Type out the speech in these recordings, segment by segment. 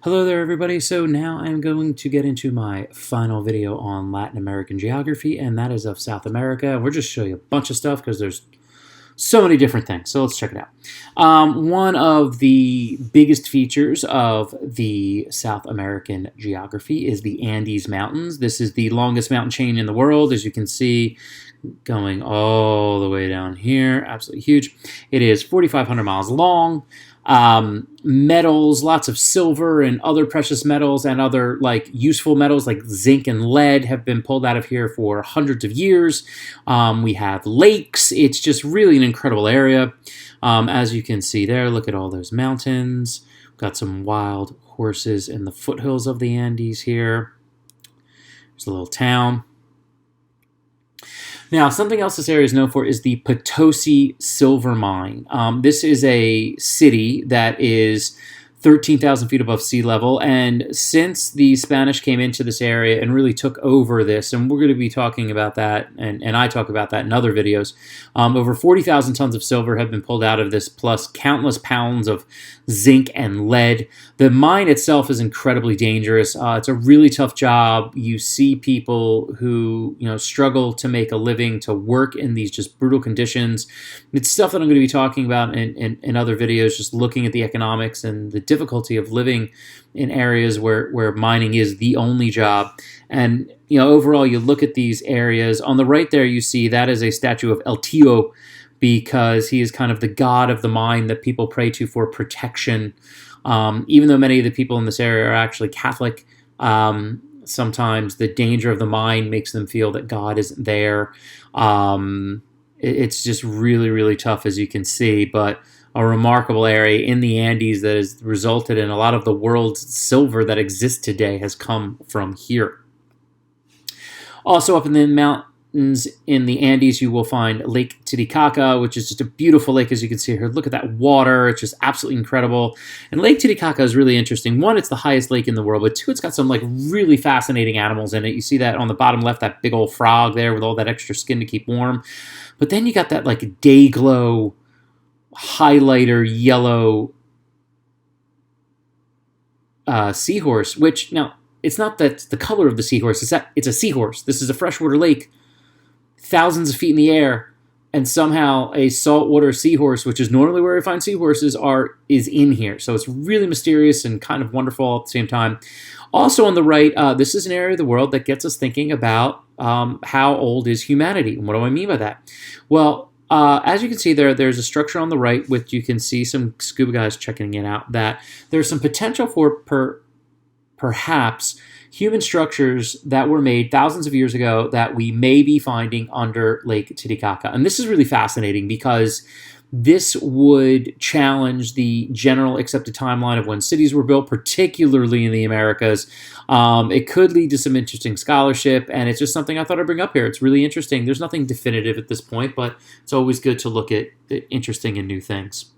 Hello there, everybody. So now I'm going to get into my final video on Latin American geography, and that is of South America. We'll just show you a bunch of stuff because there's so many different things. So let's check it out. One of the biggest features of the South American geography is the Andes Mountains. This is the longest mountain chain in the world, as you can see, going all the way down here. Absolutely huge. It is 4,500 miles long. Metals, lots of silver and other precious metals and other useful metals like zinc and lead have been pulled out of here for hundreds of years. We have lakes. It's just really an incredible area. As you can see there, look at all those mountains. We've got some wild horses in the foothills of the Andes here. There's a little town. Now, something else this area is known for is the Potosi Silver Mine. This is a city that is 13,000 feet above sea level, and since the Spanish came into this area and really took over this, and we're going to be talking about that, and I talk about that in other videos, over 40,000 tons of silver have been pulled out of this, plus countless pounds of zinc and lead. The mine itself is incredibly dangerous. It's a really tough job. You see people who struggle to make a living, to work in these just brutal conditions. It's stuff that I'm going to be talking about in other videos, just looking at the economics and the difficulty of living in areas where mining is the only job. And overall, you look at these areas. On the right there, you see that is a statue of El Tío, because he is kind of the god of the mine that people pray to for protection. Even though many of the people in this area are actually Catholic, sometimes the danger of the mine makes them feel that God isn't there. It's just really, really tough, as you can see, but a remarkable area in the Andes that has resulted in a lot of the world's silver that exists today has come from here. Also up in the mountains in the Andes, you will find Lake Titicaca, which is just a beautiful lake, as you can see here. Look at that water. It's just absolutely incredible. And Lake Titicaca is really interesting. One, it's the highest lake in the world, but two, it's got some really fascinating animals in it. You see that on the bottom left, that big old frog there with all that extra skin to keep warm. But then you got that day glow highlighter yellow seahorse, which now it's not that the color of the seahorse, it's that it's a seahorse. This is a freshwater lake, thousands of feet in the air, and somehow a saltwater seahorse, which is normally where I find seahorses, is in here. So it's really mysterious and kind of wonderful at the same time. Also on the right, this is an area of the world that gets us thinking about how old is humanity. And what do I mean by that? Well, as you can see there's a structure on the right, which you can see some scuba guys checking it out, that there's some potential for perhaps human structures that were made thousands of years ago that we may be finding under Lake Titicaca. And this is really fascinating because this would challenge the general accepted timeline of when cities were built, particularly in the Americas. It could lead to some interesting scholarship, and it's just something I thought I'd bring up here. It's really interesting. There's nothing definitive at this point, but it's always good to look at interesting and new things.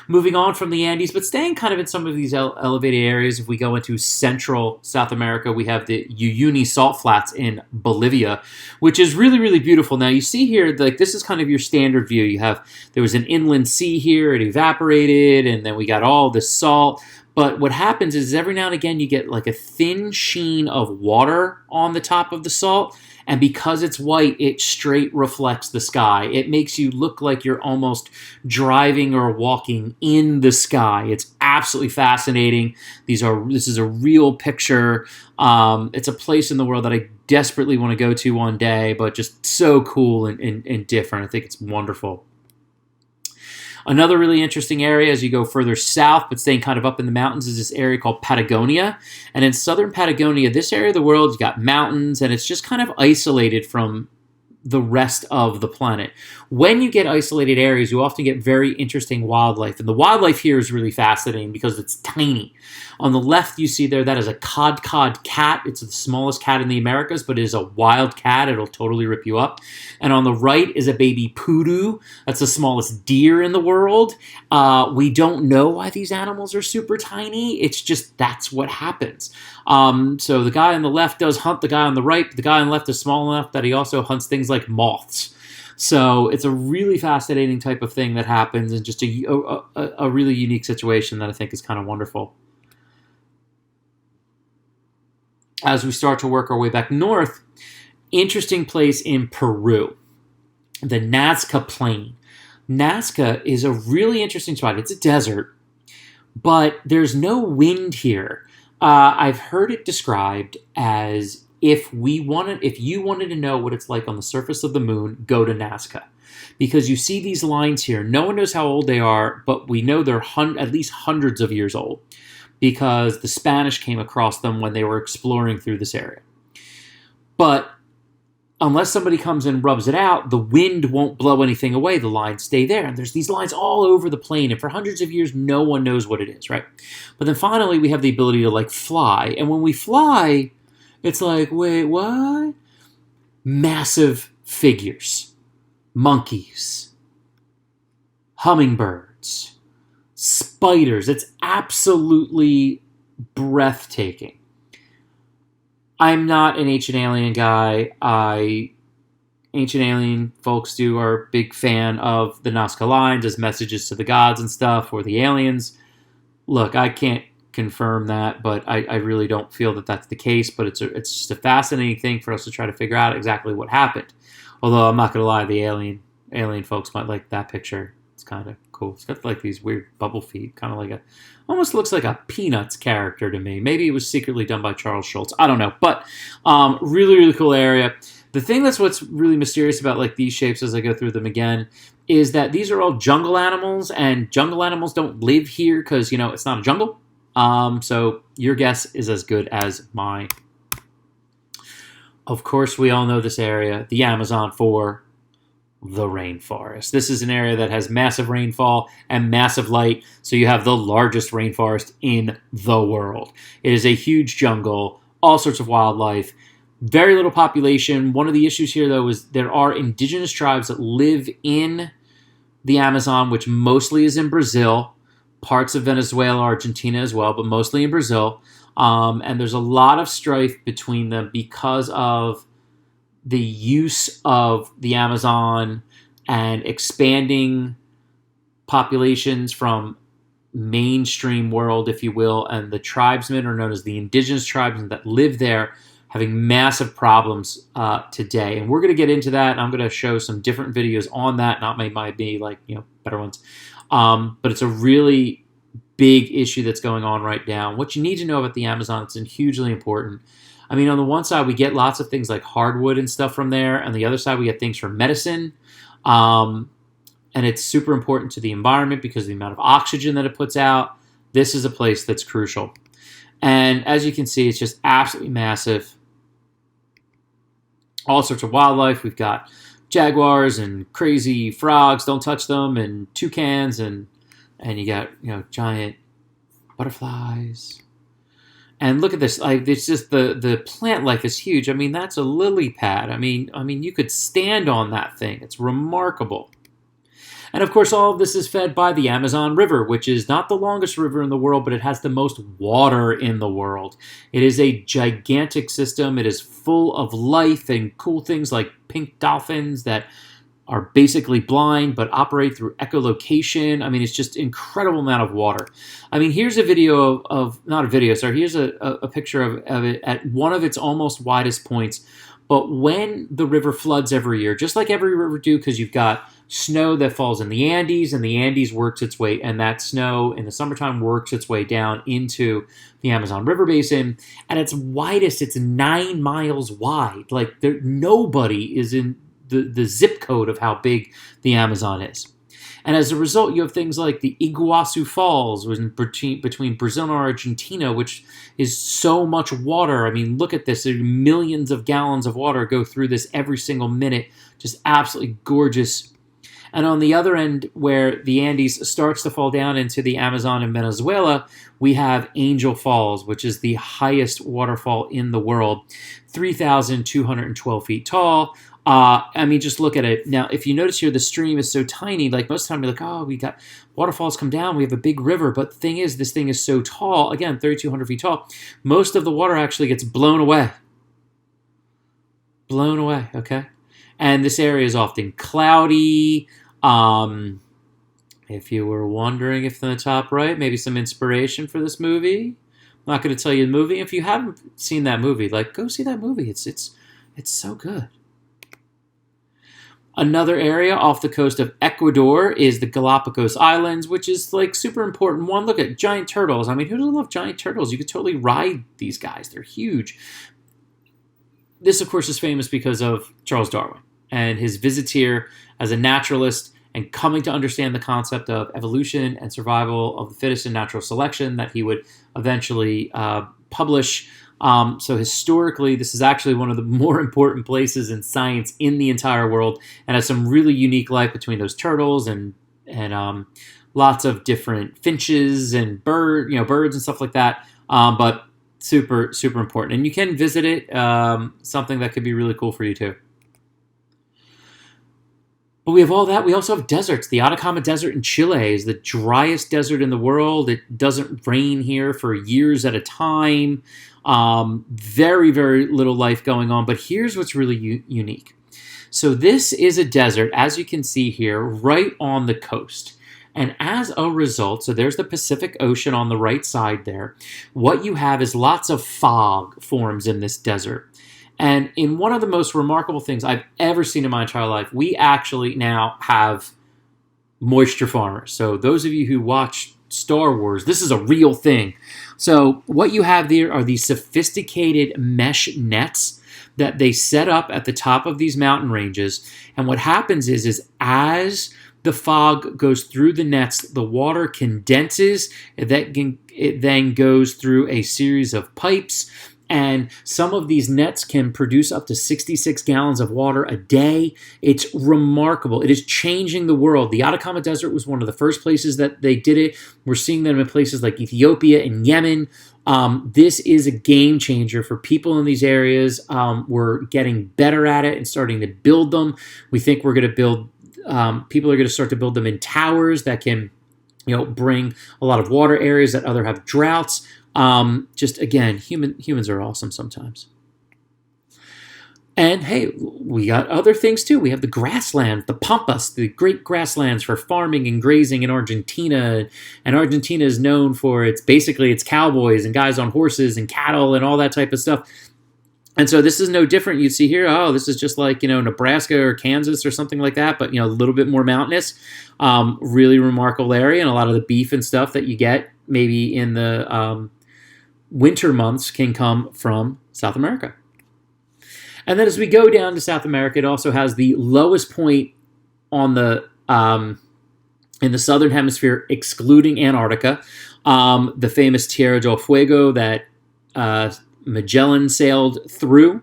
Moving on from the Andes, but staying kind of in some of these elevated areas, if we go into central South America, we have the Uuni salt flats in Bolivia, which is really, really beautiful. Now, you see here, this is kind of your standard view. There was an inland sea here, it evaporated, and then we got all this salt. But what happens is every now and again, you get a thin sheen of water on the top of the salt. And because it's white, it straight reflects the sky. It makes you look like you're almost driving or walking in the sky. It's absolutely fascinating. This is a real picture. It's a place in the world that I desperately want to go to one day, but just so cool and different. I think it's wonderful. Another really interesting area as you go further south, but staying kind of up in the mountains, is this area called Patagonia. And in southern Patagonia, this area of the world, you got mountains, and it's just kind of isolated from the rest of the planet. When you get isolated areas, you often get very interesting wildlife. And the wildlife here is really fascinating because it's tiny. On the left, you see there, that is a cod cat. It's the smallest cat in the Americas, but it is a wild cat. It'll totally rip you up. And on the right is a baby poodoo. That's the smallest deer in the world. We don't know why these animals are super tiny. It's just that's what happens. So the guy on the left does hunt the guy on the right, but the guy on the left is small enough that he also hunts things like moths. So it's a really fascinating type of thing that happens, and just a really unique situation that I think is kind of wonderful. as we start to work our way back north, interesting place in Peru, the Nazca Plain. Nazca is a really interesting spot. It's a desert, but there's no wind here. I've heard it described as if you wanted to know what it's like on the surface of the moon, go to Nazca. Because you see these lines here. No one knows how old they are, but we know they're at least hundreds of years old because the Spanish came across them when they were exploring through this area. But unless somebody comes and rubs it out, the wind won't blow anything away. The lines stay there. And there's these lines all over the plain. And for hundreds of years, no one knows what it is, right? But then finally, we have the ability to fly. And when we fly, it's like, wait, what? Massive figures. Monkeys. Hummingbirds. Spiders. It's absolutely breathtaking. I'm not an Ancient Alien guy. Ancient Alien folks are a big fan of the Nazca lines as messages to the gods and stuff, or the aliens. Look, I can't confirm that, but I really don't feel that that's the case. But it's just a fascinating thing for us to try to figure out exactly what happened. Although I'm not going to lie, the alien folks might like that picture. It's kind of cool. It's got these weird bubble feet, kind of almost looks like a Peanuts character to me. Maybe it was secretly done by Charles Schultz. I don't know. But really, really cool area. The thing what's really mysterious about these shapes as I go through them again is that these are all jungle animals, and jungle animals don't live here because, it's not a jungle. So your guess is as good as mine. Of course, we all know this area, the Amazon, for the rainforest. This is an area that has massive rainfall and massive light, so you have the largest rainforest in the world. It is a huge jungle, all sorts of wildlife, very little population. One of the issues here, though, is there are indigenous tribes that live in the Amazon, which mostly is in Brazil, parts of Venezuela, Argentina as well, but mostly in Brazil. And there's a lot of strife between them because of the use of the Amazon and expanding populations from mainstream world, if you will, and the tribesmen are known as the indigenous tribes that live there, having massive problems today. And we're going to get into that, and I'm going to show some different videos on that. Not might be better ones, but it's a really big issue that's going on right now. What you need to know about the Amazon, it's hugely important. I mean, on the one side, we get lots of things like hardwood and stuff from there. On the other side, we get things for medicine. And it's super important to the environment because of the amount of oxygen that it puts out. This is a place that's crucial. And as you can see, it's just absolutely massive. All sorts of wildlife. We've got jaguars and crazy frogs, don't touch them, and toucans, and you got, giant butterflies. And look at this. It's just the plant life is huge. I mean, that's a lily pad. I mean, you could stand on that thing. It's remarkable. And of course, all of this is fed by the Amazon River, which is not the longest river in the world, but it has the most water in the world. It is a gigantic system. It is full of life and cool things like pink dolphins that are basically blind but operate through echolocation. I mean, it's just an incredible amount of water. I mean, here's a video here's a picture of it at one of its almost widest points. But when the river floods every year, just like every river do, because you've got snow that falls in the Andes, and the Andes works its way, and that snow in the summertime works its way down into the Amazon River Basin. At its widest, it's 9 miles wide. Nobody is in the zip code of how big the Amazon is. And as a result, you have things like the Iguazu Falls between Brazil and Argentina, which is so much water. I mean, look at this. There are millions of gallons of water go through this every single minute. Just absolutely gorgeous. And on the other end, where the Andes starts to fall down into the Amazon in Venezuela, we have Angel Falls, which is the highest waterfall in the world, 3,212 feet tall. I mean, just look at it. Now, if you notice here, the stream is so tiny. Most of the time, you're like, oh, we got waterfalls come down. We have a big river. But the thing is, this thing is so tall. Again, 3,200 feet tall. Most of the water actually gets blown away. Blown away, okay? And this area is often cloudy. If you were wondering if in the top right, maybe some inspiration for this movie, I'm not going to tell you the movie. If you haven't seen that movie, like, go see that movie. It's so good. Another area off the coast of Ecuador is the Galapagos Islands, which is like super important. One, look at giant turtles. I mean, who doesn't love giant turtles? You could totally ride these guys. They're huge. This, of course, is famous because of Charles Darwin and his visits here as a naturalist and coming to understand the concept of evolution and survival of the fittest and natural selection that he would eventually publish. So historically, this is actually one of the more important places in science in the entire world, and has some really unique life between those turtles and lots of different finches and birds and stuff like that. But super, super important, and you can visit it. Something that could be really cool for you too. But we have all that. We also have deserts. The Atacama Desert in Chile is the driest desert in the world. It doesn't rain here for years at a time. Very, very little life going on. But here's what's really unique. So this is a desert, as you can see here, right on the coast. And as a result, so there's the Pacific Ocean on the right side there. What you have is lots of fog forms in this desert. And in one of the most remarkable things I've ever seen in my entire life, we actually now have moisture farmers. So those of you who watch Star Wars, this is a real thing. So what you have there are these sophisticated mesh nets that they set up at the top of these mountain ranges. And what happens is as the fog goes through the nets, the water condenses, it then goes through a series of pipes. And some of these nets can produce up to 66 gallons of water a day. It's remarkable. It is changing the world. The Atacama Desert was one of the first places that they did it. We're seeing them in places like Ethiopia and Yemen. This is a game changer for people in these areas. We're getting better at it and starting to build them. We think we're going to build, people are going to start to build them in towers that can, bring a lot of water areas that other have droughts. Just again, humans are awesome sometimes. And hey, we got other things too. We have the grassland, the Pampas, the great grasslands for farming and grazing in Argentina. And Argentina is known for its cowboys and guys on horses and cattle and all that type of stuff. And so this is no different. You'd see here, this is just like, Nebraska or Kansas or something like that, but, a little bit more mountainous. Really remarkable area, and a lot of the beef and stuff that you get maybe in the winter months can come from South America. And then as we go down to South America, it also has the lowest point on the in the southern hemisphere, excluding Antarctica, the famous Tierra del Fuego that Magellan sailed through.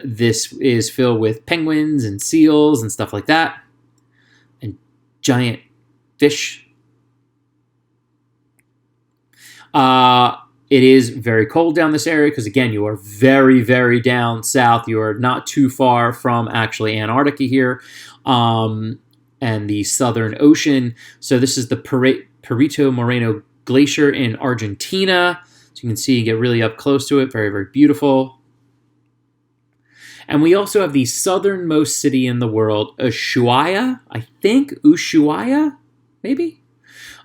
This is filled with penguins and seals and stuff like that, and giant fish. It is very cold down this area because, again, you are very, very down south. You are not too far from actually Antarctica here and the Southern Ocean. So this is the Perito Moreno Glacier in Argentina. So you can see you get really up close to it. Very, very beautiful. And we also have the southernmost city in the world, Ushuaia, maybe?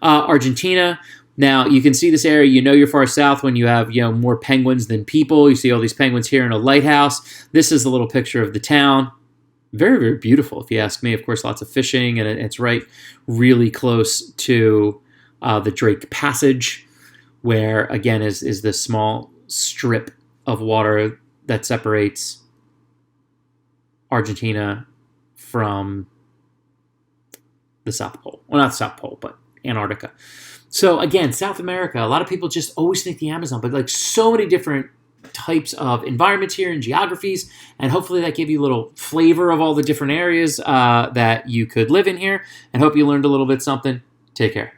Argentina. Now, you can see this area. You're far south when you have, more penguins than people. You see all these penguins here in a lighthouse. This is a little picture of the town. Very, very beautiful, if you ask me. Of course, lots of fishing, and it's right really close to the Drake Passage, where, again, is this small strip of water that separates Argentina from the South Pole. Well, not the South Pole, but Antarctica. So again, South America, a lot of people just always think the Amazon, but like so many different types of environments here and geographies, and hopefully that gave you a little flavor of all the different areas that you could live in here, and hope you learned a little bit something. Take care.